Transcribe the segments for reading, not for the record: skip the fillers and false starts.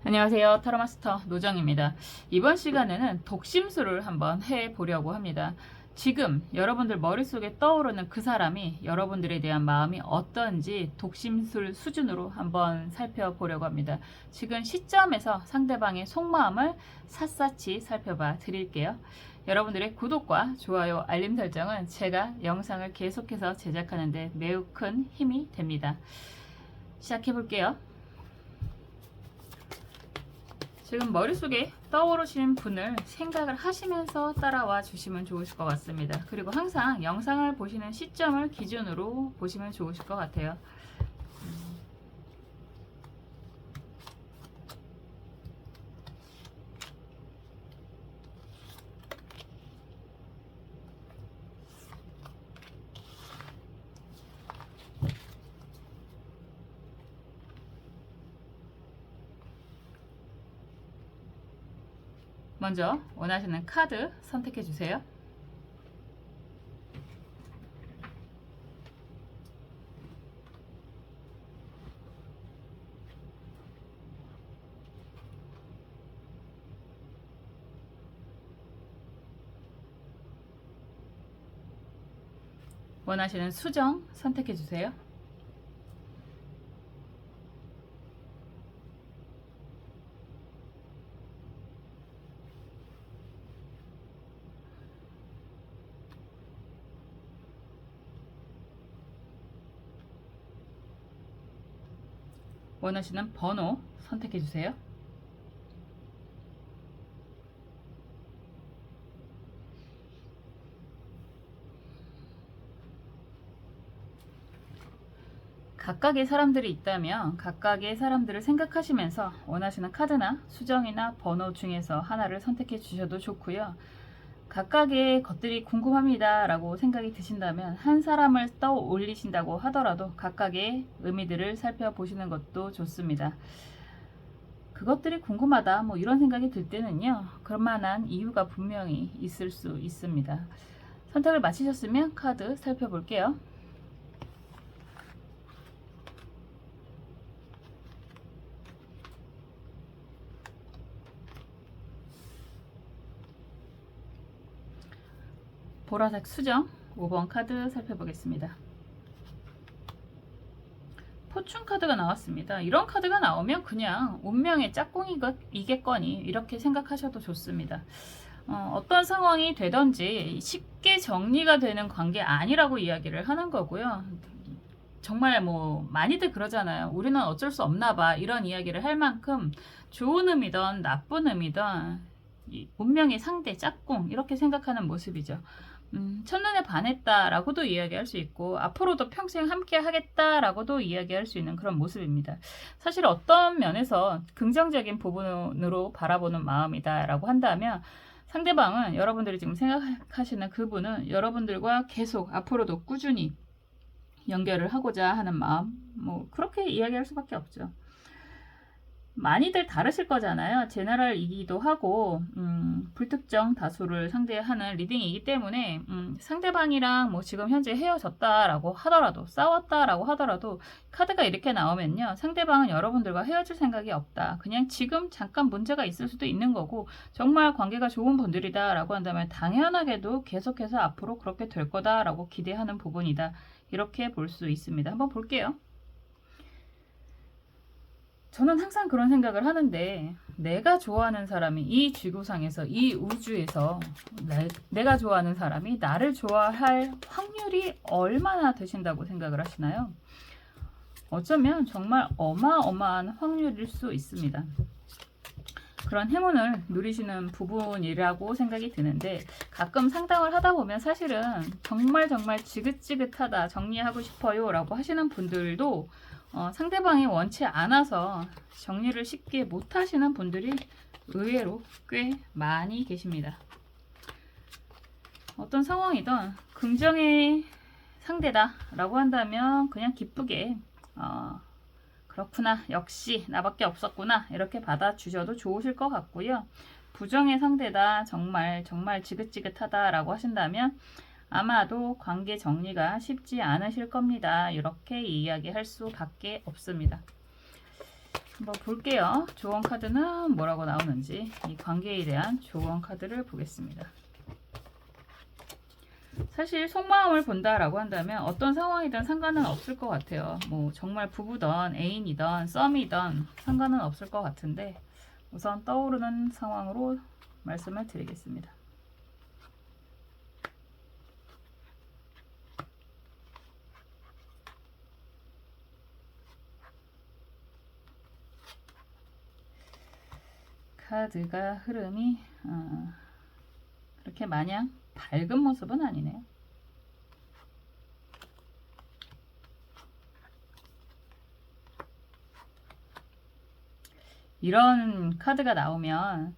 안녕하세요. 타로마스터 노정입니다. 이번 시간에는 독심술을 한번 해보려고 합니다. 지금 여러분들 머릿속에 떠오르는 그 사람이 여러분들에 대한 마음이 어떤지 독심술 수준으로 한번 살펴보려고 합니다. 지금 시점에서 상대방의 속마음을 샅샅이 살펴봐 드릴게요. 여러분들의 구독과 좋아요, 알림 설정은 제가 영상을 계속해서 제작하는데 매우 큰 힘이 됩니다. 시작해 볼게요. 지금 머릿속에 떠오르신 분을 생각을 하시면서 따라와 주시면 좋으실 것 같습니다. 그리고 항상 영상을 보시는 시점을 기준으로 보시면 좋으실 것 같아요. 먼저 원하시는 카드 선택해 주세요. 원하시는 수정 선택해 주세요. 원하시는 번호 선택해 주세요. 각각의 사람들이 있다면 각각의 사람들을 생각하시면서 원하시는 카드나 수정이나 번호 중에서 하나를 선택해 주셔도 좋고요. 각각의 것들이 궁금합니다 라고 생각이 드신다면 한 사람을 떠올리신다고 하더라도 각각의 의미들을 살펴보시는 것도 좋습니다. 그것들이 궁금하다 뭐 이런 생각이 들 때는요, 그럴만한 이유가 분명히 있을 수 있습니다. 선택을 마치셨으면 카드 살펴볼게요. 보라색 수정 5번 카드 살펴보겠습니다. 포춘 카드가 나왔습니다. 이런 카드가 나오면 그냥 운명의 짝꿍이겠거니 이렇게 생각하셔도 좋습니다. 어떤 상황이 되든지 쉽게 정리가 되는 관계 아니라고 이야기를 하는 거고요. 정말 뭐 많이들 그러잖아요. 우리는 어쩔 수 없나 봐 이런 이야기를 할 만큼 좋은 의미든 나쁜 의미든 운명의 상대 짝꿍 이렇게 생각하는 모습이죠. 첫눈에 반했다라고도 이야기할 수 있고 앞으로도 평생 함께 하겠다라고도 이야기할 수 있는 그런 모습입니다. 사실 어떤 면에서 긍정적인 부분으로 바라보는 마음이다라고 한다면 상대방은 여러분들이 지금 생각하시는 그분은 여러분들과 계속 앞으로도 꾸준히 연결을 하고자 하는 마음, 뭐 그렇게 이야기할 수밖에 없죠. 많이들 다르실 거잖아요. 제너럴이기도 하고 불특정 다수를 상대하는 리딩이기 때문에 상대방이랑 뭐 지금 현재 헤어졌다라고 하더라도 싸웠다라고 하더라도 카드가 이렇게 나오면요, 상대방은 여러분들과 헤어질 생각이 없다. 그냥 지금 잠깐 문제가 있을 수도 있는 거고 정말 관계가 좋은 분들이다 라고 한다면 당연하게도 계속해서 앞으로 그렇게 될 거다라고 기대하는 부분이다. 이렇게 볼 수 있습니다. 한번 볼게요. 저는 항상 그런 생각을 하는데 내가 좋아하는 사람이 이 지구상에서 이 우주에서 내가 좋아하는 사람이 나를 좋아할 확률이 얼마나 되신다고 생각을 하시나요? 어쩌면 정말 어마어마한 확률일 수 있습니다. 그런 행운을 누리시는 부분이라고 생각이 드는데 가끔 상담을 하다 보면 사실은 정말 지긋지긋하다 정리하고 싶어요 라고 하시는 분들도 상대방이 원치 않아서 정리를 쉽게 못 하시는 분들이 의외로 꽤 많이 계십니다. 어떤 상황이든 긍정의 상대다 라고 한다면 그냥 기쁘게 그렇구나, 역시 나밖에 없었구나 이렇게 받아주셔도 좋으실 것 같고요. 부정의 상대다, 정말 지긋지긋하다 라고 하신다면 아마도 관계 정리가 쉽지 않으실 겁니다. 이렇게 이야기할 수밖에 없습니다. 한번 볼게요. 조언 카드는 뭐라고 나오는지 이 관계에 대한 조언 카드를 보겠습니다. 사실 속마음을 본다라고 한다면 어떤 상황이든 상관은 없을 것 같아요. 뭐 정말 부부든 애인이든 썸이든 상관은 없을 것 같은데 우선 떠오르는 상황으로 말씀을 드리겠습니다. 카드가 흐름이 그렇게 마냥 밝은 모습은 아니네요. 이런 카드가 나오면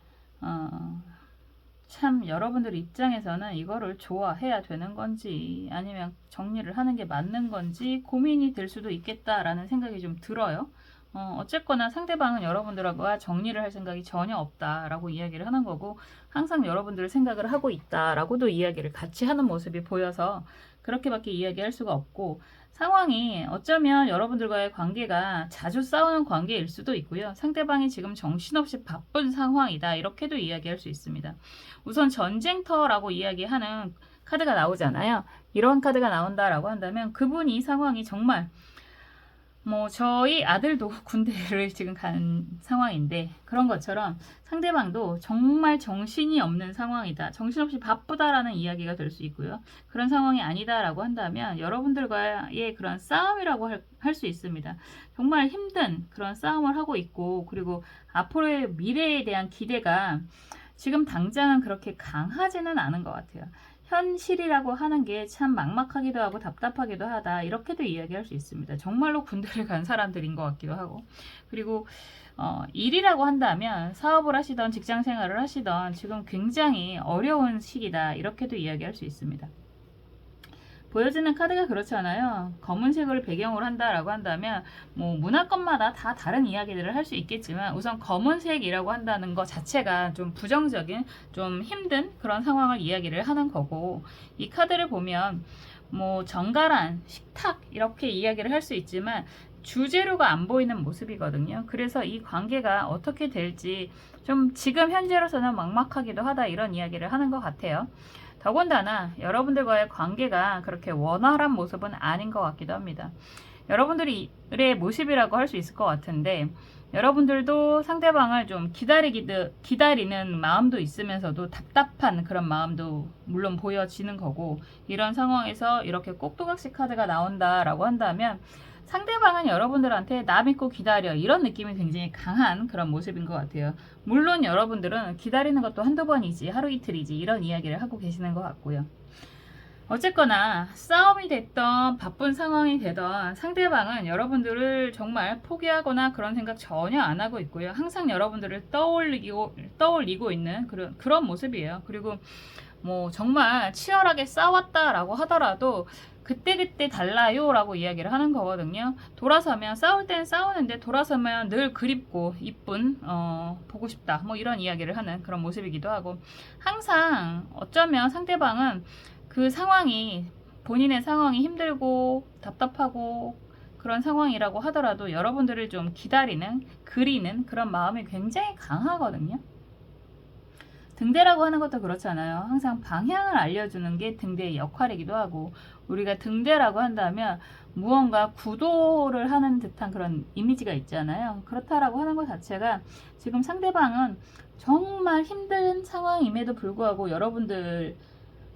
참 여러분들 입장에서는 이거를 좋아해야 되는 건지 아니면 정리를 하는 게 맞는 건지 고민이 될 수도 있겠다라는 생각이 좀 들어요. 어쨌거나 상대방은 여러분들과 정리를 할 생각이 전혀 없다라고 이야기를 하는 거고 항상 여러분들 생각을 하고 있다라고도 이야기를 같이 하는 모습이 보여서 그렇게밖에 이야기할 수가 없고 상황이 어쩌면 여러분들과의 관계가 자주 싸우는 관계일 수도 있고요. 상대방이 지금 정신없이 바쁜 상황이다 이렇게도 이야기할 수 있습니다. 우선 전쟁터라고 이야기하는 카드가 나오잖아요. 이런 카드가 나온다라고 한다면 그분이 상황이 정말 뭐 저희 아들도 군대를 지금 간 상황인데 그런 것처럼 상대방도 정말 정신이 없는 상황이다. 정신없이 바쁘다라는 이야기가 될 수 있고요. 그런 상황이 아니다라고 한다면 여러분들과의 그런 싸움이라고 할 수 있습니다. 정말 힘든 그런 싸움을 하고 있고 그리고 앞으로의 미래에 대한 기대가 지금 당장은 그렇게 강하지는 않은 것 같아요. 현실이라고 하는 게 참 막막하기도 하고 답답하기도 하다 이렇게도 이야기할 수 있습니다. 정말로 군대를 간 사람들인 것 같기도 하고 그리고 일이라고 한다면 사업을 하시던 직장 생활을 하시던 지금 굉장히 어려운 시기다 이렇게도 이야기할 수 있습니다. 보여지는 카드가 그렇잖아요. 검은색을 배경으로 한다라고 한다면 뭐 문화권마다 다 다른 이야기들을 할 수 있겠지만 우선 검은색이라고 한다는 것 자체가 좀 부정적인 좀 힘든 그런 상황을 이야기를 하는 거고 이 카드를 보면 뭐 정갈한 식탁 이렇게 이야기를 할 수 있지만 주재료가 안 보이는 모습이거든요. 그래서 이 관계가 어떻게 될지 좀 지금 현재로서는 막막하기도 하다 이런 이야기를 하는 것 같아요. 더군다나 여러분들과의 관계가 그렇게 원활한 모습은 아닌 것 같기도 합니다. 여러분들의 모습이라고 할 수 있을 것 같은데 여러분들도 상대방을 좀 기다리는 마음도 있으면서도 답답한 그런 마음도 물론 보여지는 거고 이런 상황에서 이렇게 꼭두각시 카드가 나온다라고 한다면 상대방은 여러분들한테 나 믿고 기다려 이런 느낌이 굉장히 강한 그런 모습인 것 같아요. 물론 여러분들은 기다리는 것도 한두 번이지 하루 이틀이지 이런 이야기를 하고 계시는 것 같고요. 어쨌거나 싸움이 됐던 바쁜 상황이 되던 상대방은 여러분들을 정말 포기하거나 그런 생각 전혀 안 하고 있고요. 항상 여러분들을 떠올리고 있는 그런 모습이에요. 그리고 뭐 정말 치열하게 싸웠다라고 하더라도 그때그때 달라요 라고 이야기를 하는 거거든요. 돌아서면 싸울 땐 싸우는데 돌아서면 늘 그립고 이쁜 보고 싶다 뭐 이런 이야기를 하는 그런 모습이기도 하고 항상 어쩌면 상대방은 그 상황이 본인의 상황이 힘들고 답답하고 그런 상황이라고 하더라도 여러분들을 좀 그리는 그런 마음이 굉장히 강하거든요. 등대라고 하는 것도 그렇잖아요. 항상 방향을 알려주는 게 등대의 역할이기도 하고 우리가 등대라고 한다면 무언가 구도를 하는 듯한 그런 이미지가 있잖아요. 그렇다라고 하는 것 자체가 지금 상대방은 정말 힘든 상황임에도 불구하고 여러분들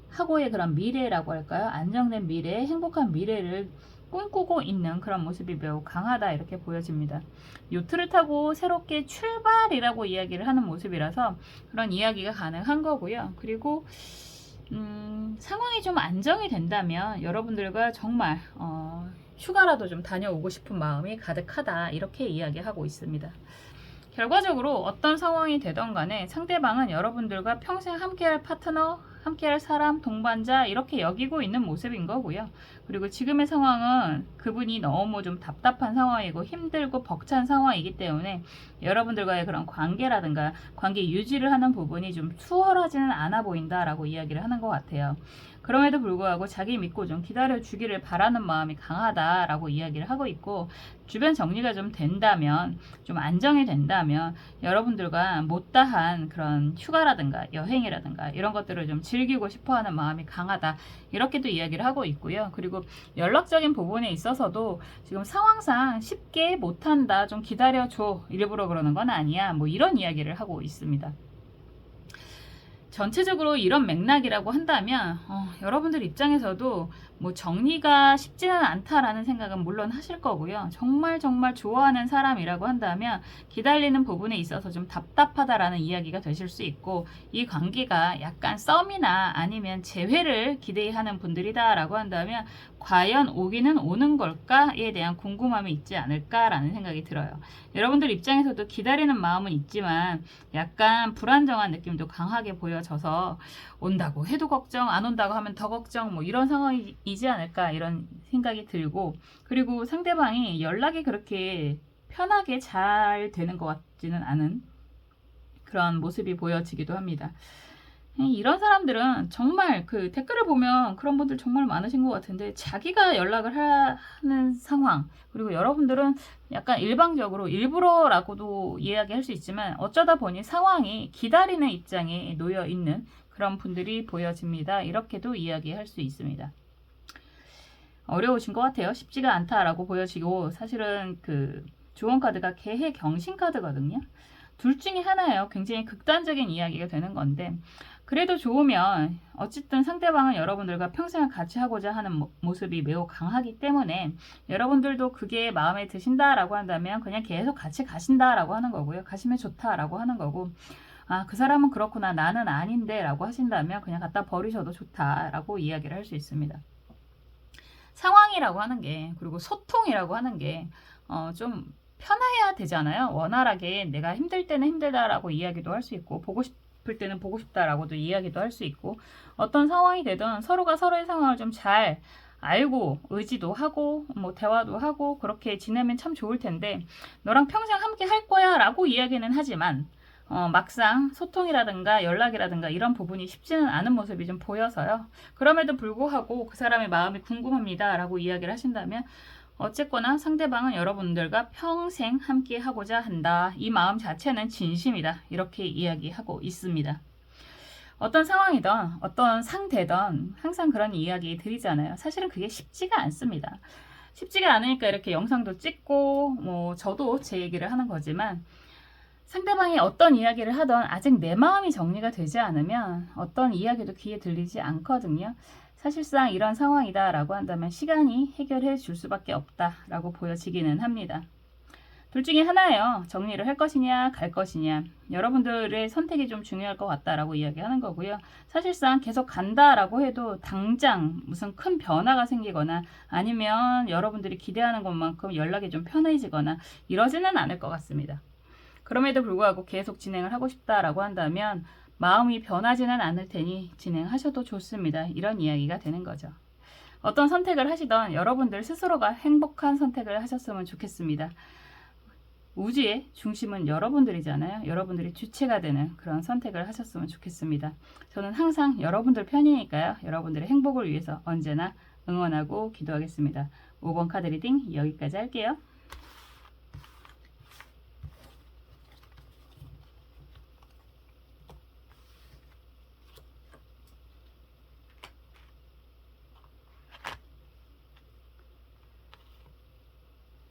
하고의 그런 미래라고 할까요? 안정된 미래, 행복한 미래를 꿈꾸고 있는 그런 모습이 매우 강하다 이렇게 보여집니다. 요트를 타고 새롭게 출발이라고 이야기를 하는 모습이라서 그런 이야기가 가능한 거고요. 그리고 상황이 좀 안정이 된다면 여러분들과 정말 휴가라도 좀 다녀오고 싶은 마음이 가득하다 이렇게 이야기하고 있습니다. 결과적으로 어떤 상황이 되던 간에 상대방은 여러분들과 평생 함께할 파트너, 함께할 사람, 동반자 이렇게 여기고 있는 모습인 거고요. 그리고 지금의 상황은 그분이 너무 좀 답답한 상황이고 힘들고 벅찬 상황이기 때문에 여러분들과의 그런 관계라든가 관계 유지를 하는 부분이 좀 수월하지는 않아 보인다라고 이야기를 하는 것 같아요. 그럼에도 불구하고 자기 믿고 좀 기다려주기를 바라는 마음이 강하다라고 이야기를 하고 있고, 주변 정리가 좀 된다면, 좀 안정이 된다면 여러분들과 못다한 그런 휴가라든가 여행이라든가 이런 것들을 좀 즐기고 싶어하는 마음이 강하다, 이렇게도 이야기를 하고 있고요. 그리고 연락적인 부분에 있어서도 지금 상황상 쉽게 못한다, 좀 기다려줘, 일부러 그러는 건 아니야, 뭐 이런 이야기를 하고 있습니다. 전체적으로 이런 맥락이라고 한다면 여러분들 입장에서도 뭐 정리가 쉽지는 않다라는 생각은 물론 하실 거고요. 정말 좋아하는 사람이라고 한다면 기다리는 부분에 있어서 좀 답답하다라는 이야기가 되실 수 있고, 이 관계가 약간 썸이나 아니면 재회를 기대하는 분들이다라고 한다면 과연 오기는 오는 걸까에 대한 궁금함이 있지 않을까라는 생각이 들어요. 여러분들 입장에서도 기다리는 마음은 있지만 약간 불안정한 느낌도 강하게 보여져서 온다고 해도 걱정, 안 온다고 하면 더 걱정, 뭐 이런 상황이지 않을까, 이런 생각이 들고, 그리고 상대방이 연락이 그렇게 편하게 잘 되는 것 같지는 않은 그런 모습이 보여지기도 합니다. 이런 사람들은 정말 그 댓글을 보면 그런 분들 정말 많으신 것 같은데, 자기가 연락을 하는 상황, 그리고 여러분들은 약간 일방적으로 일부러라고도 이야기할 수 있지만 어쩌다 보니 상황이 기다리는 입장에 놓여 있는 그런 분들이 보여집니다. 이렇게도 이야기할 수 있습니다. 어려우신 것 같아요. 쉽지가 않다라고 보여지고, 사실은 그 조언 카드가 개해 경신 카드거든요. 둘 중에 하나예요. 굉장히 극단적인 이야기가 되는 건데, 그래도 좋으면 어쨌든 상대방은 여러분들과 평생을 같이 하고자 하는 모습이 매우 강하기 때문에 여러분들도 그게 마음에 드신다라고 한다면 그냥 계속 같이 가신다라고 하는 거고요. 가시면 좋다라고 하는 거고, 아, 그 사람은 그렇구나, 나는 아닌데 라고 하신다면 그냥 갖다 버리셔도 좋다라고 이야기를 할 수 있습니다. 상황이라고 하는 게, 그리고 소통이라고 하는 게 좀 편해야 되잖아요. 원활하게 내가 힘들 때는 힘들다라고 이야기도 할 수 있고, 보고 싶을 때는 보고 싶다라고도 이야기도 할 수 있고, 어떤 상황이 되든 서로가 서로의 상황을 좀 잘 알고 의지도 하고 뭐 대화도 하고 그렇게 지내면 참 좋을 텐데, 너랑 평생 함께 할 거야 라고 이야기는 하지만 막상 소통이라든가 연락이라든가 이런 부분이 쉽지는 않은 모습이 좀 보여서요. 그럼에도 불구하고 그 사람의 마음이 궁금합니다 라고 이야기를 하신다면 어쨌거나 상대방은 여러분들과 평생 함께 하고자 한다, 이 마음 자체는 진심이다, 이렇게 이야기하고 있습니다. 어떤 상황이든 어떤 상대든 항상 그런 이야기 드리잖아요. 사실은 그게 쉽지가 않습니다. 쉽지가 않으니까 이렇게 영상도 찍고 뭐 저도 제 얘기를 하는 거지만, 상대방이 어떤 이야기를 하든 아직 내 마음이 정리가 되지 않으면 어떤 이야기도 귀에 들리지 않거든요. 사실상 이런 상황이다 라고 한다면 시간이 해결해 줄 수밖에 없다 라고 보여지기는 합니다. 둘 중에 하나예요. 정리를 할 것이냐 갈 것이냐, 여러분들의 선택이 좀 중요할 것 같다라고 이야기하는 거고요. 사실상 계속 간다라고 해도 당장 무슨 큰 변화가 생기거나 아니면 여러분들이 기대하는 것만큼 연락이 좀 편해지거나 이러지는 않을 것 같습니다. 그럼에도 불구하고 계속 진행을 하고 싶다라고 한다면 마음이 변하지는 않을 테니 진행하셔도 좋습니다. 이런 이야기가 되는 거죠. 어떤 선택을 하시던 여러분들 스스로가 행복한 선택을 하셨으면 좋겠습니다. 우주의 중심은 여러분들이잖아요. 여러분들이 주체가 되는 그런 선택을 하셨으면 좋겠습니다. 저는 항상 여러분들 편이니까요. 여러분들의 행복을 위해서 언제나 응원하고 기도하겠습니다. 5번 카드 리딩 여기까지 할게요.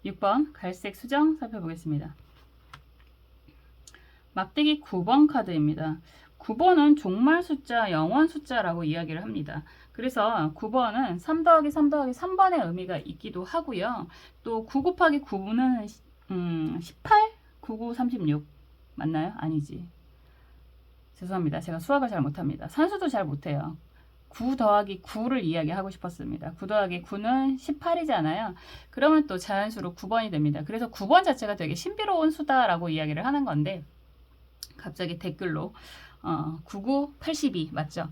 6번 갈색 수정 살펴보겠습니다. 막대기 9번 카드입니다. 9번은 종말 숫자, 영원 숫자라고 이야기를 합니다. 그래서 9번은 3 더하기 3 더하기 3번의 의미가 있기도 하고요. 또 9 곱하기 9는 18? 99, 36 맞나요? 아니지. 죄송합니다. 제가 수학을 잘 못합니다. 산수도 잘 못해요. 9 더하기 9를 이야기하고 싶었습니다. 9 더하기 9는 18이잖아요. 그러면 또 자연수로 9번이 됩니다. 그래서 9번 자체가 되게 신비로운 수다라고 이야기를 하는 건데, 갑자기 댓글로 99, 82 맞죠?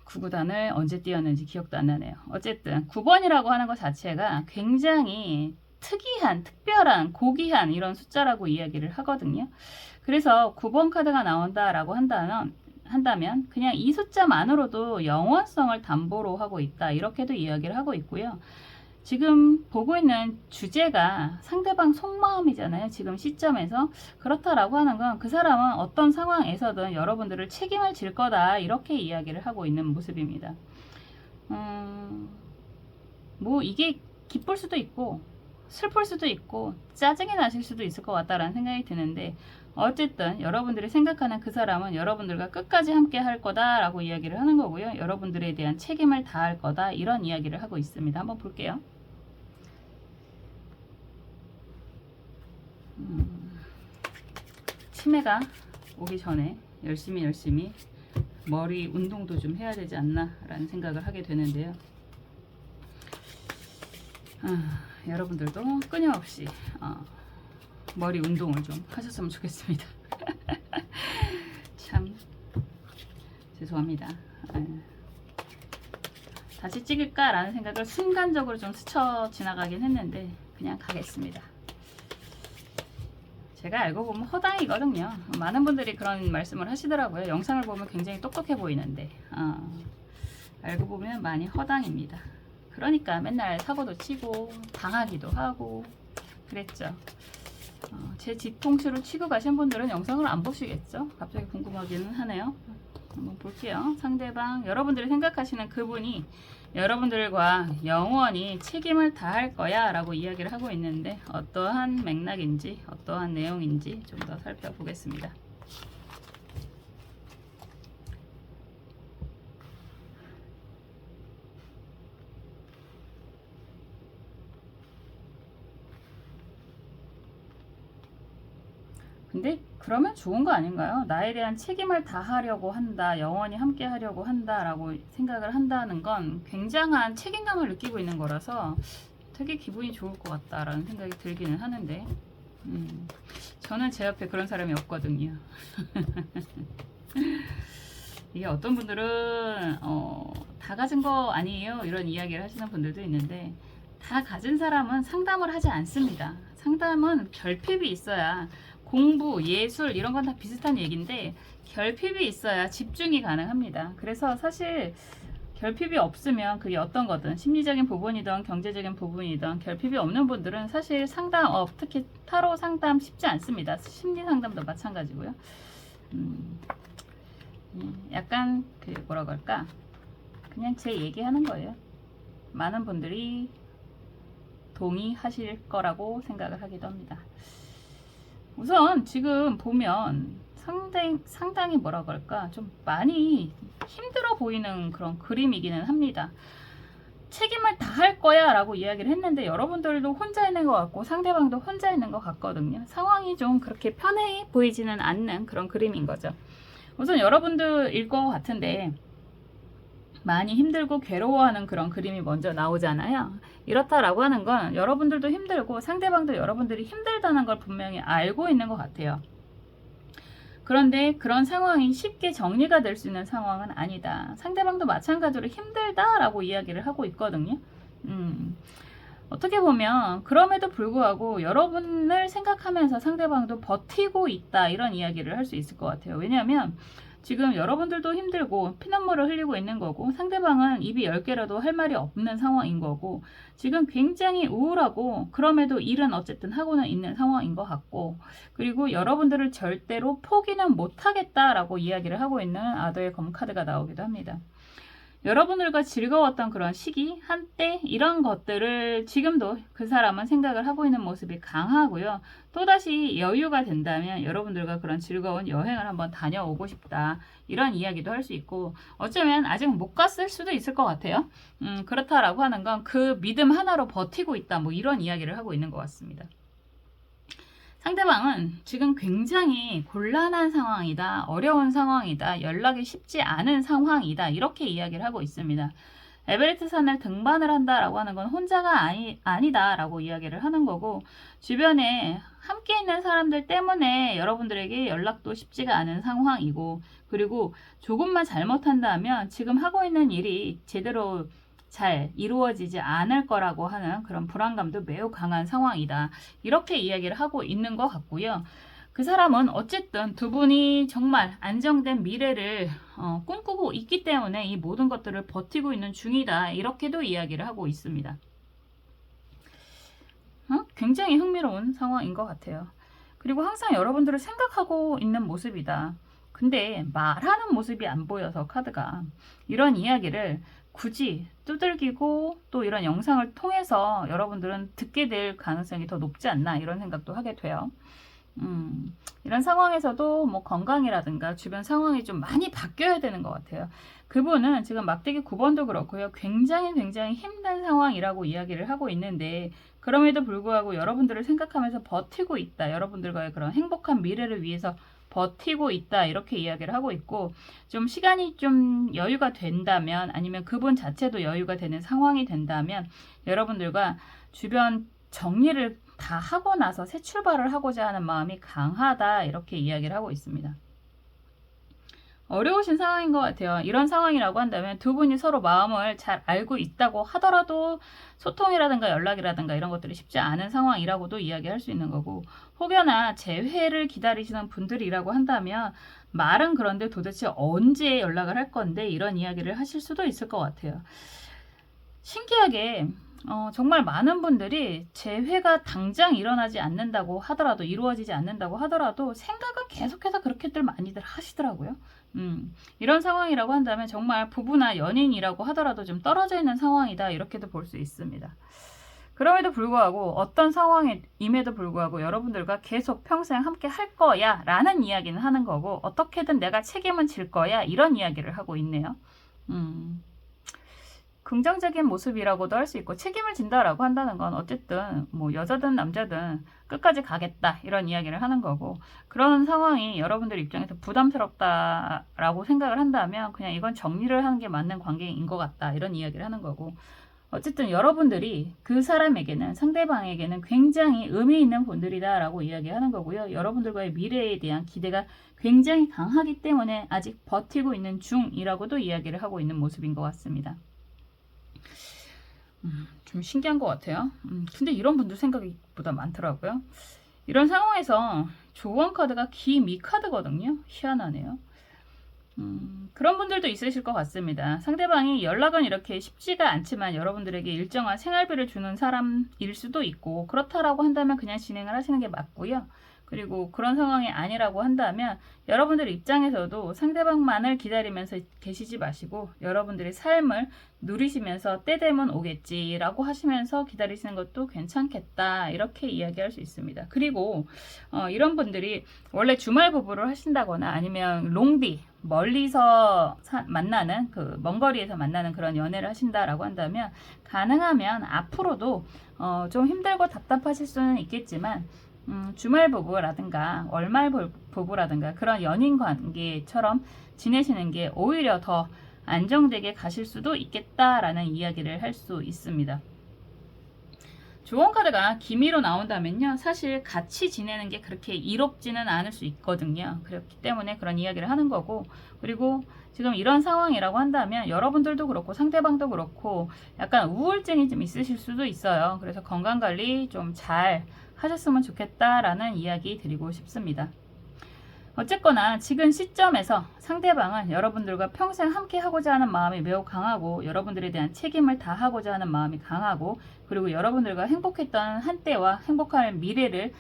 9구단을 언제 띄웠는지 기억도 안 나네요. 어쨌든 9번이라고 하는 것 자체가 굉장히 특이한, 특별한, 고귀한 이런 숫자라고 이야기를 하거든요. 그래서 9번 카드가 나온다라고 한다면 그냥 이 숫자만으로도 영원성을 담보로 하고 있다. 이렇게도 이야기를 하고 있고요. 지금 보고 있는 주제가 상대방 속마음이잖아요. 지금 시점에서. 그렇다라고 하는 건 그 사람은 어떤 상황에서든 여러분들을 책임을 질 거다. 이렇게 이야기를 하고 있는 모습입니다. 뭐 이게 기쁠 수도 있고 슬플 수도 있고 짜증이 나실 수도 있을 것 같다라는 생각이 드는데, 어쨌든 여러분들이 생각하는 그 사람은 여러분들과 끝까지 함께 할 거다라고 이야기를 하는 거고요. 여러분들에 대한 책임을 다할 거다. 이런 이야기를 하고 있습니다. 한번 볼게요. 치매가 오기 전에 열심히 머리 운동도 좀 해야 되지 않나 라는 생각을 하게 되는데요. 여러분들도 끊임없이 머리 운동을 좀 하셨으면 좋겠습니다. 참 죄송합니다. 다시 찍을까 라는 생각을 순간적으로 좀 스쳐 지나가긴 했는데 그냥 가겠습니다. 제가 알고 보면 허당이거든요. 많은 분들이 그런 말씀을 하시더라고요. 영상을 보면 굉장히 똑똑해 보이는데 알고 보면 많이 허당입니다. 그러니까 맨날 사고도 치고 당하기도 하고 그랬죠. 제 뒤통수를 치고 가신 분들은 영상을 안 보시겠죠? 갑자기 궁금하기는 하네요. 한번 볼게요. 상대방, 여러분들이 생각하시는 그분이 여러분들과 영원히 책임을 다할 거야 라고 이야기를 하고 있는데, 어떠한 맥락인지 어떠한 내용인지 좀 더 살펴보겠습니다. 근데 그러면 좋은 거 아닌가요? 나에 대한 책임을 다하려고 한다, 영원히 함께 하려고 한다 라고 생각을 한다는 건 굉장한 책임감을 느끼고 있는 거라서 되게 기분이 좋을 것 같다라는 생각이 들기는 하는데, 저는 제 옆에 그런 사람이 없거든요. 이게 어떤 분들은 다 가진 거 아니에요 이런 이야기를 하시는 분들도 있는데, 다 가진 사람은 상담을 하지 않습니다. 상담은 결핍이 있어야, 공부, 예술 이런 건 다 비슷한 얘기인데 결핍이 있어야 집중이 가능합니다. 그래서 사실 결핍이 없으면 그게 어떤 거든, 심리적인 부분이든 경제적인 부분이든 결핍이 없는 분들은 사실 상담, 특히 타로 상담 쉽지 않습니다. 심리 상담도 마찬가지고요. 약간 뭐라 그럴까, 그냥 제 얘기하는 거예요. 많은 분들이 동의하실 거라고 생각을 하기도 합니다. 우선 지금 보면 상당히 뭐라 그럴까, 좀 많이 힘들어 보이는 그런 그림이기는 합니다. 책임을 다할 거야 라고 이야기를 했는데 여러분들도 혼자 있는 것 같고 상대방도 혼자 있는 것 같거든요. 상황이 좀 그렇게 편해 보이지는 않는 그런 그림인 거죠. 우선 여러분들일 것 같은데 많이 힘들고 괴로워하는 그런 그림이 먼저 나오잖아요. 이렇다라고 하는 건 여러분들도 힘들고 상대방도 여러분들이 힘들다는 걸 분명히 알고 있는 것 같아요. 그런데 그런 상황이 쉽게 정리가 될 수 있는 상황은 아니다. 상대방도 마찬가지로 힘들다라고 이야기를 하고 있거든요. 어떻게 보면 그럼에도 불구하고 여러분을 생각하면서 상대방도 버티고 있다, 이런 이야기를 할 수 있을 것 같아요. 왜냐하면 지금 여러분들도 힘들고 피눈물을 흘리고 있는 거고 상대방은 입이 10개라도 할 말이 없는 상황인 거고, 지금 굉장히 우울하고 그럼에도 일은 어쨌든 하고는 있는 상황인 것 같고, 그리고 여러분들을 절대로 포기는 못하겠다라고 이야기를 하고 있는 아더의 검 카드가 나오기도 합니다. 여러분들과 즐거웠던 그런 시기, 한때 이런 것들을 지금도 그 사람은 생각을 하고 있는 모습이 강하고요. 또다시 여유가 된다면 여러분들과 그런 즐거운 여행을 한번 다녀오고 싶다, 이런 이야기도 할 수 있고, 어쩌면 아직 못 갔을 수도 있을 것 같아요. 그렇다라고 하는 건 그 믿음 하나로 버티고 있다, 뭐 이런 이야기를 하고 있는 것 같습니다. 상대방은 지금 굉장히 gon란한 상황이다, 어려운 상황이다, 연락이 쉽지 않은 상황이다, 이렇게 이야기를 하고 있습니다. 에베레스트 산을 등반을 한다라고 하는 건 혼자가 아니다라고 이야기를 하는 거고, 주변에 함께 있는 사람들 때문에 여러분들에게 연락도 쉽지가 않은 상황이고, 그리고 조금만 잘못한다면 지금 하고 있는 일이 제대로 잘 이루어지지 않을 거라고 하는 그런 불안감도 매우 강한 상황이다, 이렇게 이야기를 하고 있는 것 같고요. 그 사람은 어쨌든 두 분이 정말 안정된 미래를 꿈꾸고 있기 때문에 이 모든 것들을 버티고 있는 중이다. 이렇게도 이야기를 하고 있습니다. 굉장히 흥미로운 상황인 것 같아요. 그리고 항상 여러분들을 생각하고 있는 모습이다. 근데 말하는 모습이 안 보여서 카드가 이런 이야기를 굳이 두들기고 또 이런 영상을 통해서 여러분들은 듣게 될 가능성이 더 높지 않나 이런 생각도 하게 돼요. 이런 상황에서도 뭐 건강이라든가 주변 상황이 좀 많이 바뀌어야 되는 것 같아요. 그분은 지금 막대기 9번도 그렇고요. 굉장히 힘든 상황이라고 이야기를 하고 있는데 그럼에도 불구하고 여러분들을 생각하면서 버티고 있다. 여러분들과의 그런 행복한 미래를 위해서 버티고 있다. 이렇게 이야기를 하고 있고 좀 시간이 좀 여유가 된다면 아니면 그분 자체도 여유가 되는 상황이 된다면 여러분들과 주변 정리를 다 하고 나서 새 출발을 하고자 하는 마음이 강하다. 이렇게 이야기를 하고 있습니다. 어려우신 상황인 것 같아요. 이런 상황이라고 한다면 두 분이 서로 마음을 잘 알고 있다고 하더라도 소통이라든가 연락이라든가 이런 것들이 쉽지 않은 상황이라고도 이야기할 수 있는 거고 혹여나 재회를 기다리시는 분들이라고 한다면 말은 그런데 도대체 언제 연락을 할 건데 이런 이야기를 하실 수도 있을 것 같아요. 신기하게 정말 많은 분들이 재회가 당장 일어나지 않는다고 하더라도 이루어지지 않는다고 하더라도 생각은 계속해서 그렇게들 많이들 하시더라고요. 이런 상황이라고 한다면 정말 부부나 연인이라고 하더라도 좀 떨어져 있는 상황이다 이렇게도 볼 수 있습니다. 그럼에도 불구하고 어떤 상황임에도 불구하고 여러분들과 계속 평생 함께 할 거야 라는 이야기는 하는 거고 어떻게든 내가 책임은 질 거야 이런 이야기를 하고 있네요. 긍정적인 모습이라고도 할 수 있고 책임을 진다라고 한다는 건 어쨌든 뭐 여자든 남자든 끝까지 가겠다 이런 이야기를 하는 거고 그런 상황이 여러분들 입장에서 부담스럽다라고 생각을 한다면 그냥 이건 정리를 하는 게 맞는 관계인 것 같다 이런 이야기를 하는 거고 어쨌든 여러분들이 그 사람에게는 상대방에게는 굉장히 의미 있는 분들이다 라고 이야기하는 거고요. 여러분들과의 미래에 대한 기대가 굉장히 강하기 때문에 아직 버티고 있는 중이라고도 이야기를 하고 있는 모습인 것 같습니다. 좀 신기한 것 같아요. 근데 이런 분들 생각이 보다 많더라고요. 이런 상황에서 조언 카드가 기미 카드거든요. 희한하네요. 그런 분들도 있으실 것 같습니다. 상대방이 연락은 이렇게 쉽지가 않지만 여러분들에게 일정한 생활비를 주는 사람일 수도 있고 그렇다라고 한다면 그냥 진행을 하시는 게 맞고요. 그리고 그런 상황이 아니라고 한다면 여러분들 입장에서도 상대방만을 기다리면서 계시지 마시고 여러분들의 삶을 누리시면서 때 되면 오겠지라고 하시면서 기다리시는 것도 괜찮겠다 이렇게 이야기할 수 있습니다. 그리고 이런 분들이 원래 주말 부부를 하신다거나 아니면 롱디 멀리서 만나는 그 먼 거리에서 만나는 그런 연애를 하신다라고 한다면 가능하면 앞으로도 좀 힘들고 답답하실 수는 있겠지만 주말 부부라든가 월말 부부라든가 그런 연인 관계처럼 지내시는 게 오히려 더 안정되게 가실 수도 있겠다라는 이야기를 할 수 있습니다. 조언 카드가 기미로 나온다면요. 사실 같이 지내는 게 그렇게 이롭지는 않을 수 있거든요. 그렇기 때문에 그런 이야기를 하는 거고 그리고 지금 이런 상황이라고 한다면 여러분들도 그렇고 상대방도 그렇고 약간 우울증이 좀 있으실 수도 있어요. 그래서 건강관리 좀 잘 하셨으면 좋겠다라는 이야기 드리고 싶습니다. 어쨌거나 지금 시점에서 상대방은 여러분들과 평생 함께 하고자 하는 마음이 매우 강하고 여러분들에 대한 책임을 다하고자 하는 마음이 강하고 그리고 여러분들과 행복했던 한때와 행복한 미래를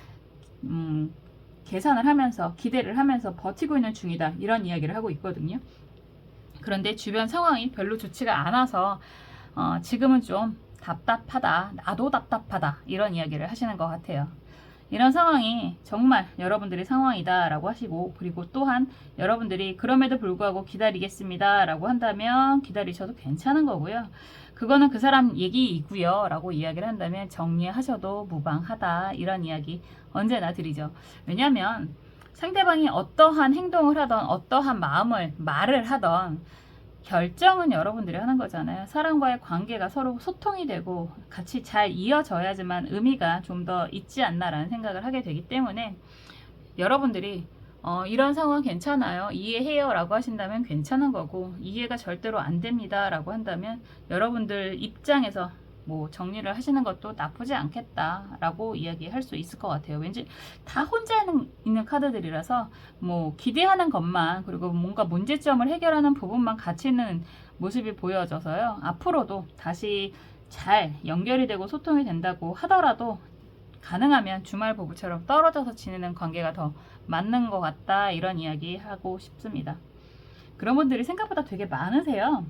계산을 하면서 기대를 하면서 버티고 있는 중이다 이런 이야기를 하고 있거든요. 그런데 주변 상황이 별로 좋지가 않아서 지금은 좀 답답하다 나도 답답하다 이런 이야기를 하시는 것 같아요. 이런 상황이 정말 여러분들의 상황이다 라고 하시고 그리고 또한 여러분들이 그럼에도 불구하고 기다리겠습니다 라고 한다면 기다리셔도 괜찮은 거고요. 그거는 그 사람 얘기이고요 라고 이야기를 한다면 정리하셔도 무방하다 이런 이야기 언제나 드리죠. 왜냐하면 상대방이 어떠한 행동을 하던 어떠한 말을 하던 결정은 여러분들이 하는 거잖아요. 사람과의 관계가 서로 소통이 되고 같이 잘 이어져야지만 의미가 좀 더 있지 않나라는 생각을 하게 되기 때문에 여러분들이 이런 상황 괜찮아요. 이해해요 라고 하신다면 괜찮은 거고 이해가 절대로 안 됩니다 라고 한다면 여러분들 입장에서 뭐 정리를 하시는 것도 나쁘지 않겠다라고 이야기할 수 있을 것 같아요. 왠지 다 혼자 있는 카드들이라서 뭐 기대하는 것만, 그리고 뭔가 문제점을 해결하는 부분만 같이 있는 모습이 보여져서요. 앞으로도 다시 잘 연결이 되고 소통이 된다고 하더라도 가능하면 주말 부부처럼 떨어져서 지내는 관계가 더 맞는 것 같다, 이런 이야기 하고 싶습니다. 그런 분들이 생각보다 되게 많으세요.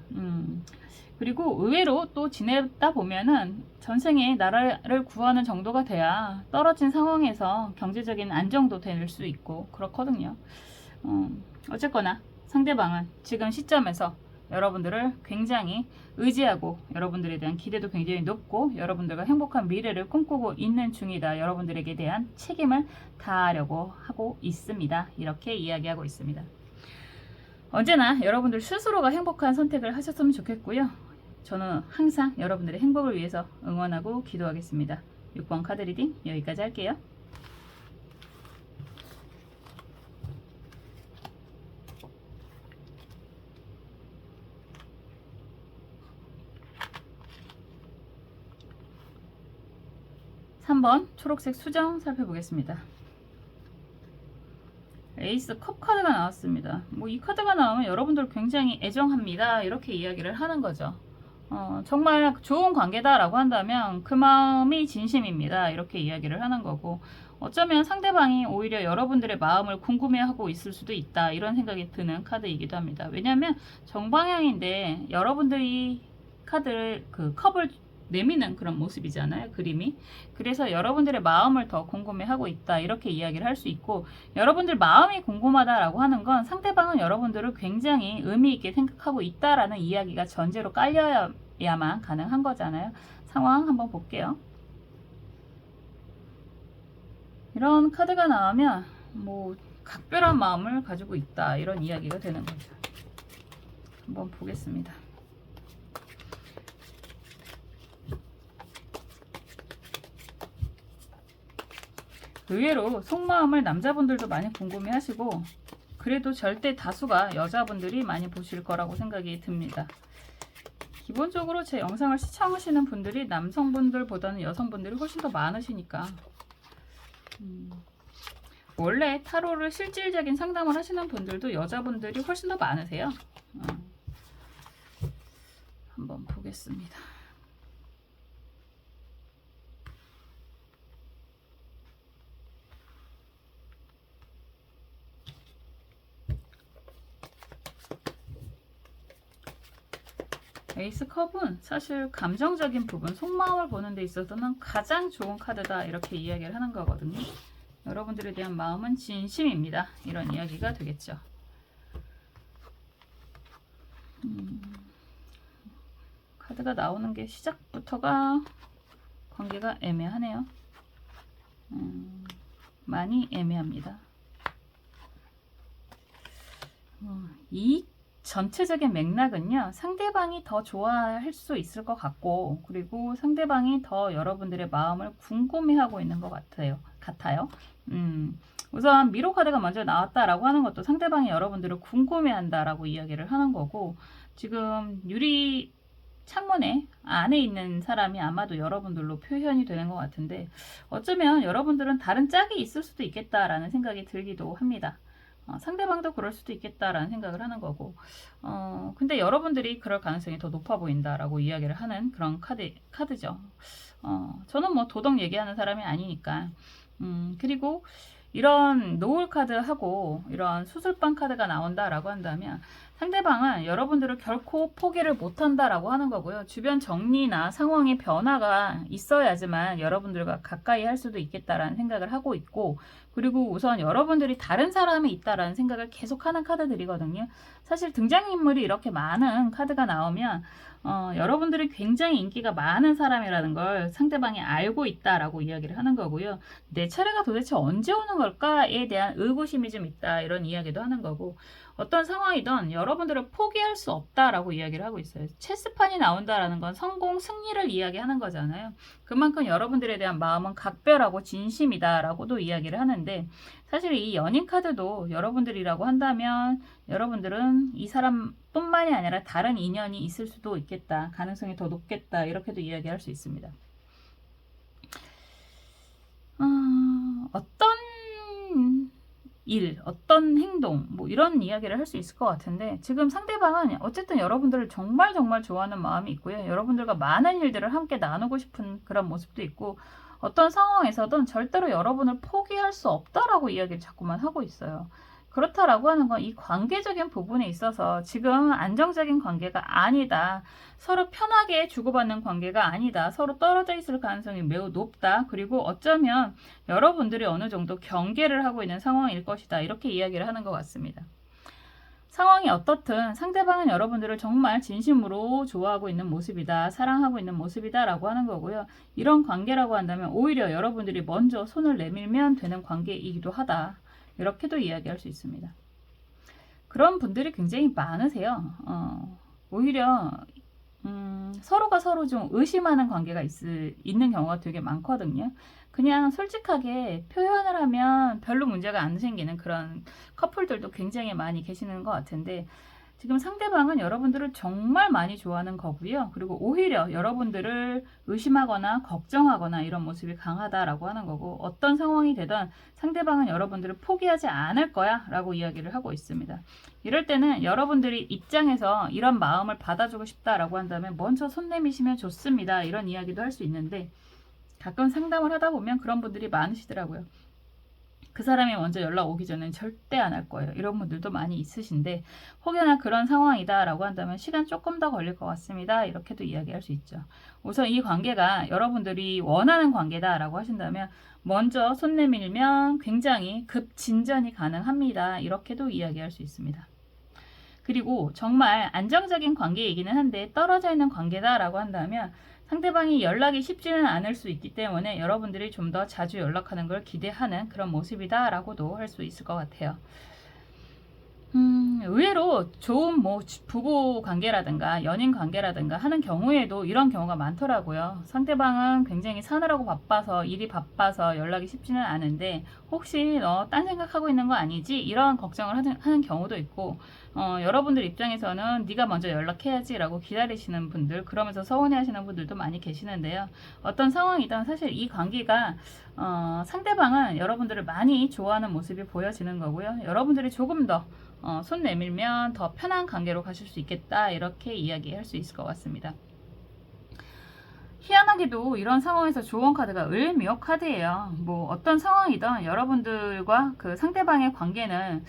그리고 의외로 또 지내다 보면은 전생에 나라를 구하는 정도가 돼야 떨어진 상황에서 경제적인 안정도 될 수 있고 그렇거든요. 어쨌거나 상대방은 지금 시점에서 여러분들을 굉장히 의지하고 여러분들에 대한 기대도 굉장히 높고 여러분들과 행복한 미래를 꿈꾸고 있는 중이다. 여러분들에게 대한 책임을 다하려고 하고 있습니다. 이렇게 이야기하고 있습니다. 언제나 여러분들 스스로가 행복한 선택을 하셨으면 좋겠고요. 저는 항상 여러분들의 행복을 위해서 응원하고 기도하겠습니다. 6번 카드 리딩 여기까지 할게요. (3번) 초록색 수정 살펴보겠습니다. 에이스 컵 카드가 나왔습니다. 뭐 이 카드가 나오면 여러분들 굉장히 애정합니다, 이렇게 이야기를 하는 거죠. 정말 좋은 관계다라고 한다면 그 마음이 진심입니다, 이렇게 이야기를 하는 거고, 어쩌면 상대방이 오히려 여러분들의 마음을 궁금해하고 있을 수도 있다, 이런 생각이 드는 카드이기도 합니다. 왜냐하면 정방향인데 여러분들이 카드를 그 컵을 내미는 그런 모습이잖아요, 그림이. 그래서 여러분들의 마음을 더 궁금해하고 있다, 이렇게 이야기를 할 수 있고, 여러분들 마음이 궁금하다라고 하는 건 상대방은 여러분들을 굉장히 의미 있게 생각하고 있다라는 이야기가 전제로 깔려야만 가능한 거잖아요. 상황 한번 볼게요. 이런 카드가 나오면 뭐 각별한 마음을 가지고 있다, 이런 이야기가 되는 거죠. 한번 보겠습니다. 의외로 속마음을 남자분들도 많이 궁금해 하시고, 그래도 절대 다수가 여자분들이 많이 보실 거라고 생각이 듭니다. 기본적으로 제 영상을 시청하시는 분들이 남성분들보다는 여성분들이 훨씬 더 많으시니까, 원래 타로를 실질적인 상담을 하시는 분들도 여자분들이 훨씬 더 많으세요. 한번 보겠습니다. 에이스 컵은 사실 감정적인 부분, 속마음을 보는 데 있어서는 가장 좋은 카드다, 이렇게 이야기를 하는 거거든요. 여러분들에 대한 마음은 진심입니다, 이런 이야기가 되겠죠. 카드가 나오는 게 시작부터가 관계가 애매하네요. 많이 애매합니다. 이 전체적인 맥락은요, 상대방이 더 좋아할 수 있을 것 같고, 그리고 상대방이 더 여러분들의 마음을 궁금해하고 있는 것 같아요. 우선 미로 카드가 먼저 나왔다라고 하는 것도 상대방이 여러분들을 궁금해한다라고 이야기를 하는 거고, 지금 유리 창문에 안에 있는 사람이 아마도 여러분들로 표현이 되는 것 같은데, 어쩌면 여러분들은 다른 짝이 있을 수도 있겠다라는 생각이 들기도 합니다. 상대방도 그럴 수도 있겠다라는 생각을 하는 거고, 근데 여러분들이 그럴 가능성이 더 높아 보인다라고 이야기를 하는 그런 카드죠. 저는 뭐 도덕 얘기하는 사람이 아니니까. 그리고 이런 노을 카드하고 이런 수술방 카드가 나온다라고 한다면 상대방은 여러분들을 결코 포기를 못한다라고 하는 거고요. 주변 정리나 상황의 변화가 있어야지만 여러분들과 가까이 할 수도 있겠다라는 생각을 하고 있고, 그리고 우선 여러분들이 다른 사람이 있다라는 생각을 계속하는 카드들이거든요. 사실 등장인물이 이렇게 많은 카드가 나오면 여러분들이 굉장히 인기가 많은 사람이라는 걸 상대방이 알고 있다라고 이야기를 하는 거고요. 내 차례가 도대체 언제 오는 걸까에 대한 의구심이 좀 있다, 이런 이야기도 하는 거고, 어떤 상황이든 여러분들을 포기할 수 없다라고 이야기를 하고 있어요. 체스판이 나온다라는 건 성공, 승리를 이야기하는 거잖아요. 그만큼 여러분들에 대한 마음은 각별하고 진심이다라고도 이야기를 하는데, 텐데 사실 이 연인 카드도 여러분들이라고 한다면 여러분들은 이 사람뿐만이 아니라 다른 인연이 있을 수도 있겠다. 가능성이 더 높겠다. 이렇게도 이야기할 수 있습니다. 어떤 일, 어떤 행동, 뭐 이런 이야기를 할 수 있을 것 같은데 지금 상대방은 어쨌든 여러분들을 정말 좋아하는 마음이 있고요. 여러분들과 많은 일들을 함께 나누고 싶은 그런 모습도 있고 어떤 상황에서든 절대로 여러분을 포기할 수 없다라고 이야기를 자꾸만 하고 있어요. 그렇다라고 하는 건 이 관계적인 부분에 있어서 지금 안정적인 관계가 아니다. 서로 편하게 주고받는 관계가 아니다. 서로 떨어져 있을 가능성이 매우 높다. 그리고 어쩌면 여러분들이 어느 정도 경계를 하고 있는 상황일 것이다. 이렇게 이야기를 하는 것 같습니다. 상황이 어떻든 상대방은 여러분들을 정말 진심으로 좋아하고 있는 모습이다. 사랑하고 있는 모습이다. 라고 하는 거고요. 이런 관계라고 한다면 오히려 여러분들이 먼저 손을 내밀면 되는 관계이기도 하다. 이렇게도 이야기할 수 있습니다. 그런 분들이 굉장히 많으세요. 오히려 서로가 서로 좀 의심하는 관계가 있는 경우가 되게 많거든요. 그냥 솔직하게 표현을 하면 별로 문제가 안 생기는 그런 커플들도 굉장히 많이 계시는 것 같은데 지금 상대방은 여러분들을 정말 많이 좋아하는 거고요. 그리고 오히려 여러분들을 의심하거나 걱정하거나 이런 모습이 강하다라고 하는 거고 어떤 상황이 되든 상대방은 여러분들을 포기하지 않을 거야 라고 이야기를 하고 있습니다. 이럴 때는 여러분들이 입장에서 이런 마음을 받아주고 싶다라고 한다면 먼저 손 내미시면 좋습니다. 이런 이야기도 할 수 있는데 가끔 상담을 하다 보면 그런 분들이 많으시더라고요. 그 사람이 먼저 연락 오기 전엔 절대 안 할 거예요. 이런 분들도 많이 있으신데 혹여나 그런 상황이다 라고 한다면 시간 조금 더 걸릴 것 같습니다. 이렇게도 이야기할 수 있죠. 우선 이 관계가 여러분들이 원하는 관계다 라고 하신다면 먼저 손 내밀면 굉장히 급진전이 가능합니다. 이렇게도 이야기할 수 있습니다. 그리고 정말 안정적인 관계이기는 한데 떨어져 있는 관계다 라고 한다면 상대방이 연락이 쉽지는 않을 수 있기 때문에 여러분들이 좀 더 자주 연락하는 걸 기대하는 그런 모습이다 라고도 할 수 있을 것 같아요. 의외로 좋은 뭐 부부 관계라든가 연인 관계라든가 하는 경우에도 이런 경우가 많더라고요. 상대방은 굉장히 사느라고 바빠서 일이 바빠서 연락이 쉽지는 않은데 혹시 너 딴 생각하고 있는 거 아니지? 이런 걱정을 하는 경우도 있고 여러분들 입장에서는 네가 먼저 연락해야지 라고 기다리시는 분들 그러면서 서운해 하시는 분들도 많이 계시는데요. 어떤 상황이든 사실 이 관계가 상대방은 여러분들을 많이 좋아하는 모습이 보여지는 거고요. 여러분들이 조금 더 손 내밀면 더 편한 관계로 가실 수 있겠다 이렇게 이야기할 수 있을 것 같습니다. 희한하게도 이런 상황에서 조언 카드가 을묘 카드예요. 뭐 어떤 상황이든 여러분들과 그 상대방의 관계는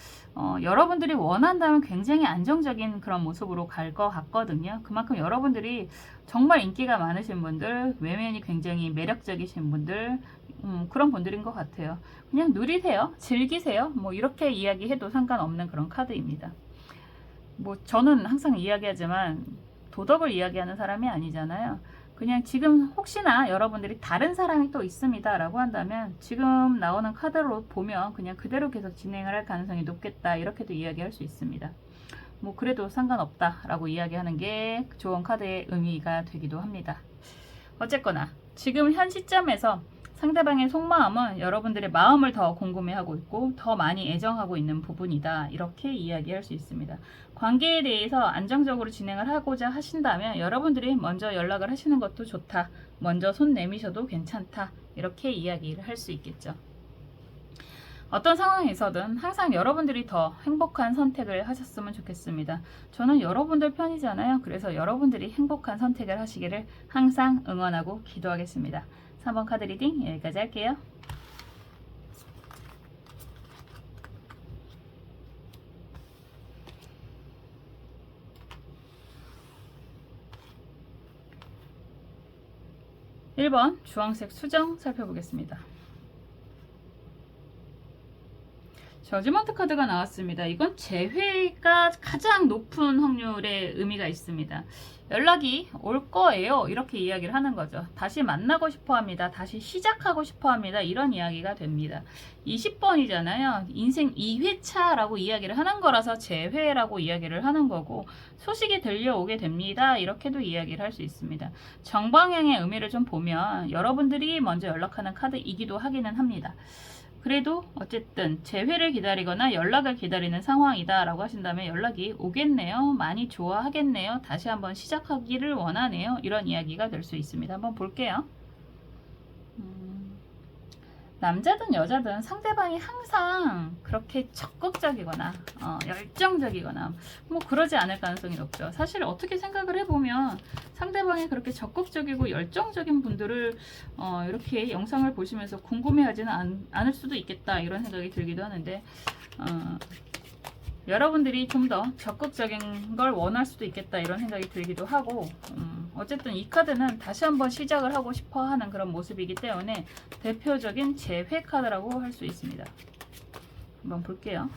여러분들이 원한다면 굉장히 안정적인 그런 모습으로 갈 것 같거든요. 그만큼 여러분들이 정말 인기가 많으신 분들, 외면이 굉장히 매력적이신 분들 그런 분들인 것 같아요. 그냥 누리세요. 즐기세요. 뭐 이렇게 이야기해도 상관없는 그런 카드입니다. 뭐 저는 항상 이야기하지만 도덕을 이야기하는 사람이 아니잖아요. 그냥 지금 혹시나 여러분들이 다른 사람이 또 있습니다 라고 한다면 지금 나오는 카드로 보면 그냥 그대로 계속 진행을 할 가능성이 높겠다 이렇게도 이야기할 수 있습니다. 뭐 그래도 상관없다 라고 이야기하는 게 조언 카드의 의미가 되기도 합니다. 어쨌거나 지금 현 시점에서 상대방의 속마음은 여러분들의 마음을 더 궁금해하고 있고 더 많이 애정하고 있는 부분이다. 이렇게 이야기할 수 있습니다. 관계에 대해서 안정적으로 진행을 하고자 하신다면 여러분들이 먼저 연락을 하시는 것도 좋다. 먼저 손 내미셔도 괜찮다. 이렇게 이야기를 할 수 있겠죠. 어떤 상황에서든 항상 여러분들이 더 행복한 선택을 하셨으면 좋겠습니다. 저는 여러분들 편이잖아요. 그래서 여러분들이 행복한 선택을 하시기를 항상 응원하고 기도하겠습니다. 3번 카드 리딩 여기까지 할게요. (1번) 주황색 수정 살펴보겠습니다. 저지먼트 카드가 나왔습니다. 이건 재회가 가장 높은 확률의 의미가 있습니다. 연락이 올 거예요. 이렇게 이야기를 하는 거죠. 다시 만나고 싶어 합니다. 다시 시작하고 싶어 합니다. 이런 이야기가 됩니다. 20번이잖아요. 인생 2회차라고 이야기를 하는 거라서 재회라고 이야기를 하는 거고 소식이 들려오게 됩니다. 이렇게도 이야기를 할 수 있습니다. 정방향의 의미를 좀 보면 여러분들이 먼저 연락하는 카드이기도 하기는 합니다. 그래도 어쨌든 재회를 기다리거나 연락을 기다리는 상황이다 라고 하신다면 연락이 오겠네요. 많이 좋아하겠네요. 다시 한번 시작하기를 원하네요. 이런 이야기가 될 수 있습니다. 한번 볼게요. 남자든 여자든 상대방이 항상 그렇게 적극적이거나 열정적이거나 뭐 그러지 않을 가능성이 높죠. 사실 어떻게 생각을 해보면 상대방이 그렇게 적극적이고 열정적인 분들을 이렇게 영상을 보시면서 궁금해하지는 않을 수도 있겠다 이런 생각이 들기도 하는데 여러분들이 좀 더 적극적인 걸 원할 수도 있겠다 이런 생각이 들기도 하고 어쨌든 이 카드는 다시 한번 시작을 하고 싶어 하는 그런 모습이기 때문에 대표적인 재회 카드라고 할 수 있습니다. 한번 볼게요.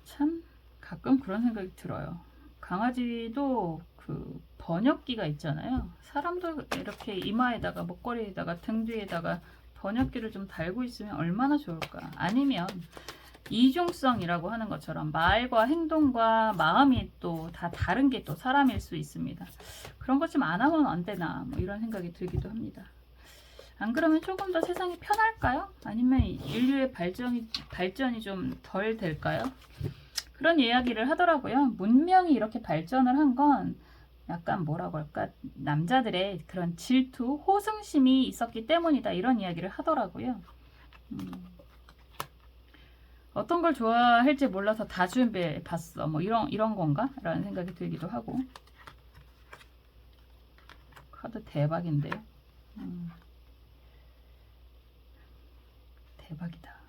참 가끔 그런 생각이 들어요. 강아지도 그 번역기가 있잖아요. 사람도 이렇게 이마에다가 목걸이에다가 등 뒤에다가 번역기를 좀 달고 있으면 얼마나 좋을까. 아니면 이중성이라고 하는 것처럼 말과 행동과 마음이 또 다 다른 게 또 사람일 수 있습니다. 그런 것 좀 안 하면 안 되나 뭐 이런 생각이 들기도 합니다. 안 그러면 조금 더 세상이 편할까요? 아니면 인류의 발전이 좀 덜 될까요? 그런 이야기를 하더라고요. 문명이 이렇게 발전을 한 건 약간 뭐라고 할까, 남자들의 그런 질투, 호승심이 있었기 때문이다 이런 이야기를 하더라고요. 어떤 걸 좋아할지 몰라서 다 준비해 봤어 뭐 이런 건가? 라는 생각이 들기도 하고. 카드 대박인데요. 대박이다.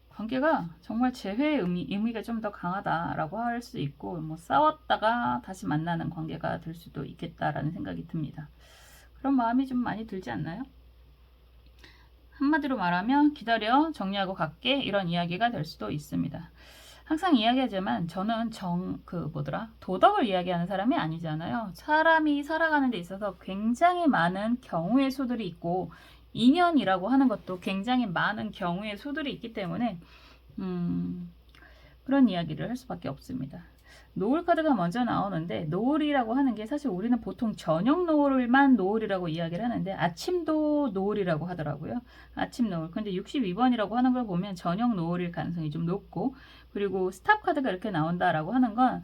관계가 정말 재회의 의미가 좀 더 강하다라고 할 수 있고, 뭐 싸웠다가 다시 만나는 관계가 될 수도 있겠다라는 생각이 듭니다. 그런 마음이 좀 많이 들지 않나요? 한마디로 말하면 기다려 정리하고 갈게 이런 이야기가 될 수도 있습니다. 항상 이야기하지만 저는 도덕을 이야기하는 사람이 아니잖아요. 사람이 살아가는 데 있어서 굉장히 많은 경우의 수들이 있고 인연이라고 하는 것도 굉장히 많은 경우의 수들이 있기 때문에 그런 이야기를 할 수밖에 없습니다. 노을 카드가 먼저 나오는데 노을이라고 하는 게 사실 우리는 보통 저녁 노을만 노을이라고 이야기를 하는데 아침도 노을이라고 하더라고요. 아침 노을. 근데 62번이라고 하는 걸 보면 저녁 노을일 가능성이 좀 높고, 그리고 스탑 카드가 이렇게 나온다라고 하는 건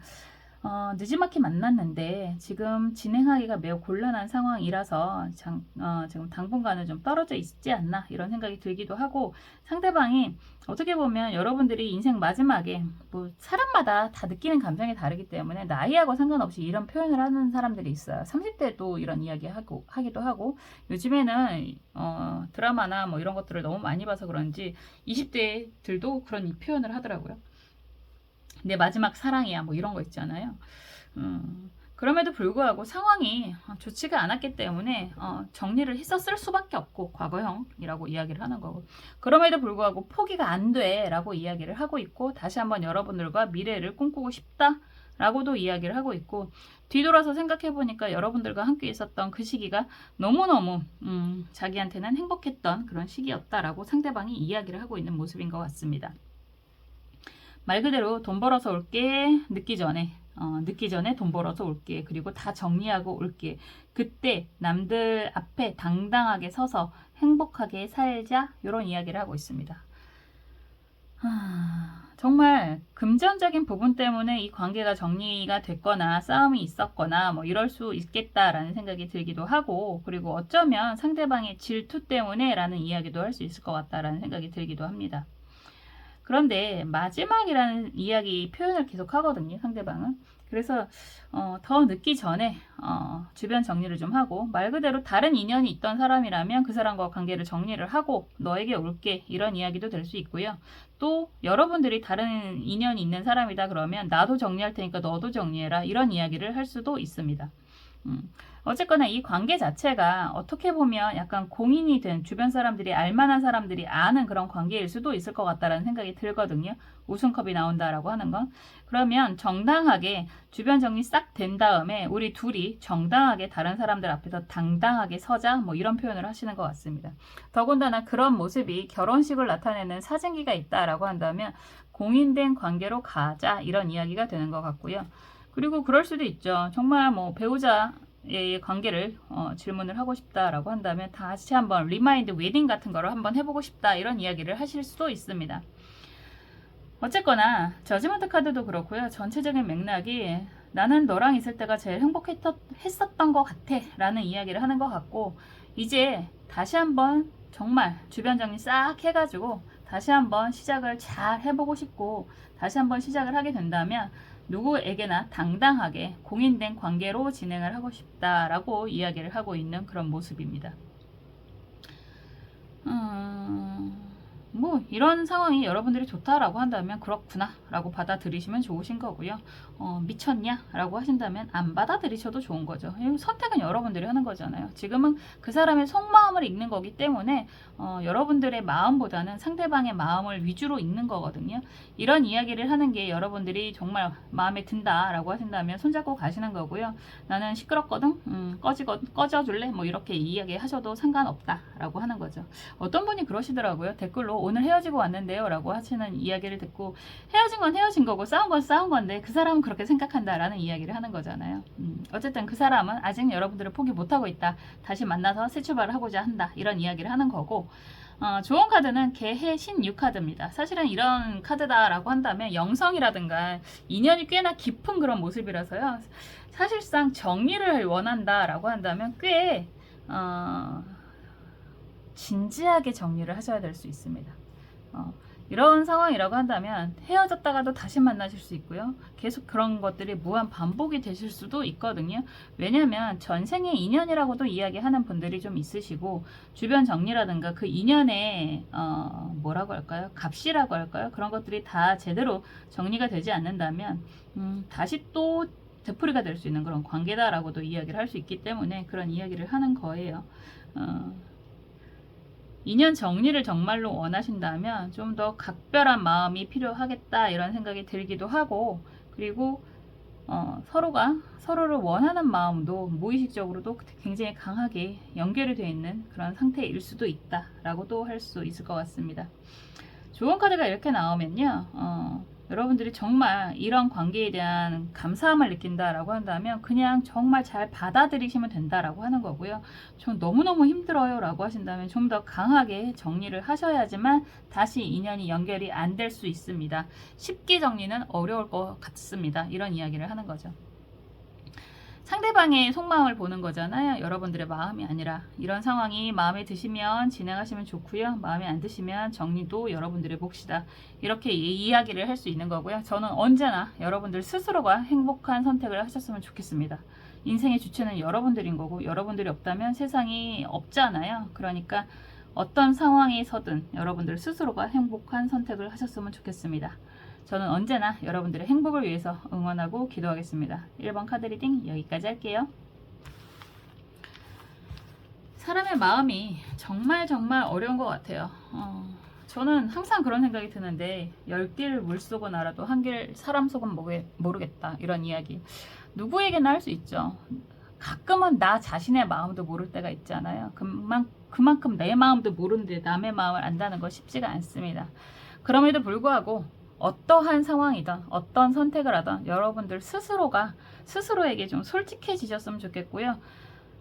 늦지막히 만났는데 지금 진행하기가 매우 곤란한 상황이라서 지금 당분간은 좀 떨어져 있지 않나 이런 생각이 들기도 하고, 상대방이 어떻게 보면 여러분들이 인생 마지막에 뭐 사람마다 다 느끼는 감정이 다르기 때문에 나이하고 상관없이 이런 표현을 하는 사람들이 있어요. 30대도 이런 이야기 하기도 하고, 요즘에는 드라마나 뭐 이런 것들을 너무 많이 봐서 그런지 20대들도 그런 표현을 하더라고요. 내 마지막 사랑이야 뭐 이런 거 있잖아요. 그럼에도 불구하고 상황이 좋지가 않았기 때문에 정리를 했었을 수밖에 없고 과거형이라고 이야기를 하는 거고, 그럼에도 불구하고 포기가 안 돼 라고 이야기를 하고 있고, 다시 한번 여러분들과 미래를 꿈꾸고 싶다 라고도 이야기를 하고 있고, 뒤돌아서 생각해 보니까 여러분들과 함께 있었던 그 시기가 너무너무 자기한테는 행복했던 그런 시기였다라고 상대방이 이야기를 하고 있는 모습인 것 같습니다. 말 그대로 돈 벌어서 올게, 늦기 전에 돈 벌어서 올게, 그리고 다 정리하고 올게, 그때 남들 앞에 당당하게 서서 행복하게 살자, 이런 이야기를 하고 있습니다. 정말 금전적인 부분 때문에 이 관계가 정리가 됐거나 싸움이 있었거나 뭐 이럴 수 있겠다라는 생각이 들기도 하고, 그리고 어쩌면 상대방의 질투 때문에 라는 이야기도 할 수 있을 것 같다라는 생각이 들기도 합니다. 그런데 마지막이라는 이야기 표현을 계속 하거든요, 상대방은. 그래서 더 늦기 전에 주변 정리를 좀 하고, 말 그대로 다른 인연이 있던 사람이라면 그 사람과 관계를 정리를 하고 너에게 올게, 이런 이야기도 될 수 있고요. 또 여러분들이 다른 인연이 있는 사람이다 그러면 나도 정리할 테니까 너도 정리해라, 이런 이야기를 할 수도 있습니다. 어쨌거나 이 관계 자체가 어떻게 보면 약간 공인이 된 주변 사람들이 알만한 사람들이 아는 그런 관계일 수도 있을 것 같다라는 생각이 들거든요. 우승컵이 나온다라고 하는 건. 그러면 정당하게 주변 정리 싹 된 다음에 우리 둘이 정당하게 다른 사람들 앞에서 당당하게 서자 뭐 이런 표현을 하시는 것 같습니다. 더군다나 그런 모습이 결혼식을 나타내는 사진기가 있다라고 한다면 공인된 관계로 가자 이런 이야기가 되는 것 같고요. 그리고 그럴 수도 있죠. 정말 뭐 배우자의 관계를 질문을 하고 싶다라고 한다면 다시 한번 리마인드 웨딩 같은 거를 한번 해보고 싶다 이런 이야기를 하실 수도 있습니다. 어쨌거나 저지먼트 카드도 그렇고요. 전체적인 맥락이 나는 너랑 있을 때가 제일 행복했었던 것 같아 라는 이야기를 하는 것 같고, 이제 다시 한번 정말 주변 정리 싹 해가지고 다시 한번 시작을 잘 해보고 싶고, 다시 한번 시작을 하게 된다면 누구에게나 당당하게 공인된 관계로 진행을 하고 싶다라고 이야기를 하고 있는 그런 모습입니다. 뭐 이런 상황이 여러분들이 좋다라고 한다면 그렇구나 라고 받아들이시면 좋으신 거고요. 미쳤냐 라고 하신다면 안 받아들이셔도 좋은 거죠. 선택은 여러분들이 하는 거잖아요. 지금은 그 사람의 속마음을 읽는 거기 때문에 여러분들의 마음보다는 상대방의 마음을 위주로 읽는 거거든요. 이런 이야기를 하는 게 여러분들이 정말 마음에 든다 라고 하신다면 손잡고 가시는 거고요. 나는 시끄럽거든, 꺼져줄래, 뭐 이렇게 이야기 하셔도 상관없다 라고 하는 거죠. 어떤 분이 그러시더라고요. 댓글로 오늘 헤어지고 왔는데요 라고 하시는 이야기를 듣고, 헤어진 건 헤어진 거고 싸운 건 싸운 건데 그 사람은 그렇게 생각한다 라는 이야기를 하는 거잖아요. 어쨌든 그 사람은 아직 여러분들을 포기 못하고 있다, 다시 만나서 새 출발을 하고자 한다 이런 이야기를 하는 거고, 좋은 카드는 개해 신유 카드입니다. 사실은 이런 카드다라고 한다면 영성이라든가 인연이 꽤나 깊은 그런 모습이라서요. 사실상 정리를 원한다라고 한다면 꽤 진지하게 정리를 하셔야 될 수 있습니다. 이런 상황이라고 한다면 헤어졌다가도 다시 만나실 수 있고요. 계속 그런 것들이 무한 반복이 되실 수도 있거든요. 왜냐하면 전생의 인연이라고도 이야기하는 분들이 좀 있으시고, 주변 정리라든가 그 인연의 뭐라고 할까요? 값이라고 할까요? 그런 것들이 다 제대로 정리가 되지 않는다면 다시 또 되풀이가 될 수 있는 그런 관계다라고도 이야기를 할 수 있기 때문에 그런 이야기를 하는 거예요. 인연 정리를 정말로 원하신다면 좀 더 각별한 마음이 필요하겠다 이런 생각이 들기도 하고, 그리고 서로가 서로를 원하는 마음도 무의식적으로도 굉장히 강하게 연결이 되어 있는 그런 상태일 수도 있다라고도 할 수 있을 것 같습니다. 좋은 카드가 이렇게 나오면요, 여러분들이 정말 이런 관계에 대한 감사함을 느낀다라고 한다면 그냥 정말 잘 받아들이시면 된다라고 하는 거고요. 전 너무너무 힘들어요 라고 하신다면 좀 더 강하게 정리를 하셔야지만 다시 인연이 연결이 안 될 수 있습니다. 쉽게 정리는 어려울 것 같습니다. 이런 이야기를 하는 거죠. 상대방의 속마음을 보는 거잖아요. 여러분들의 마음이 아니라. 이런 상황이 마음에 드시면 진행하시면 좋고요. 마음에 안 드시면 정리도 여러분들의 몫이다. 이렇게 이야기를 할 수 있는 거고요. 저는 언제나 여러분들 스스로가 행복한 선택을 하셨으면 좋겠습니다. 인생의 주체는 여러분들인 거고, 여러분들이 없다면 세상이 없잖아요. 그러니까 어떤 상황에서든 여러분들 스스로가 행복한 선택을 하셨으면 좋겠습니다. 저는 언제나 여러분들의 행복을 위해서 응원하고 기도하겠습니다. 1번 카드 리딩 여기까지 할게요. 사람의 마음이 정말 어려운 것 같아요. 저는 항상 그런 생각이 드는데, 10길 물속은 알아도 1길 사람 속은 모르겠다 이런 이야기 누구에게나 할 수 있죠. 가끔은 나 자신의 마음도 모를 때가 있잖아요. 그만큼 내 마음도 모르는데 남의 마음을 안다는 거 쉽지가 않습니다. 그럼에도 불구하고 어떠한 상황이든 어떤 선택을 하든 여러분들 스스로에게 좀 솔직해지셨으면 좋겠고요.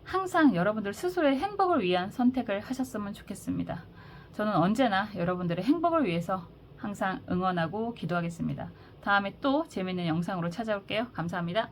항상 여러분들 스스로의 행복을 위한 선택을 하셨으면 좋겠습니다. 저는 언제나 여러분들의 행복을 위해서 항상 응원하고 기도하겠습니다. 다음에 또 재밌는 영상으로 찾아올게요. 감사합니다.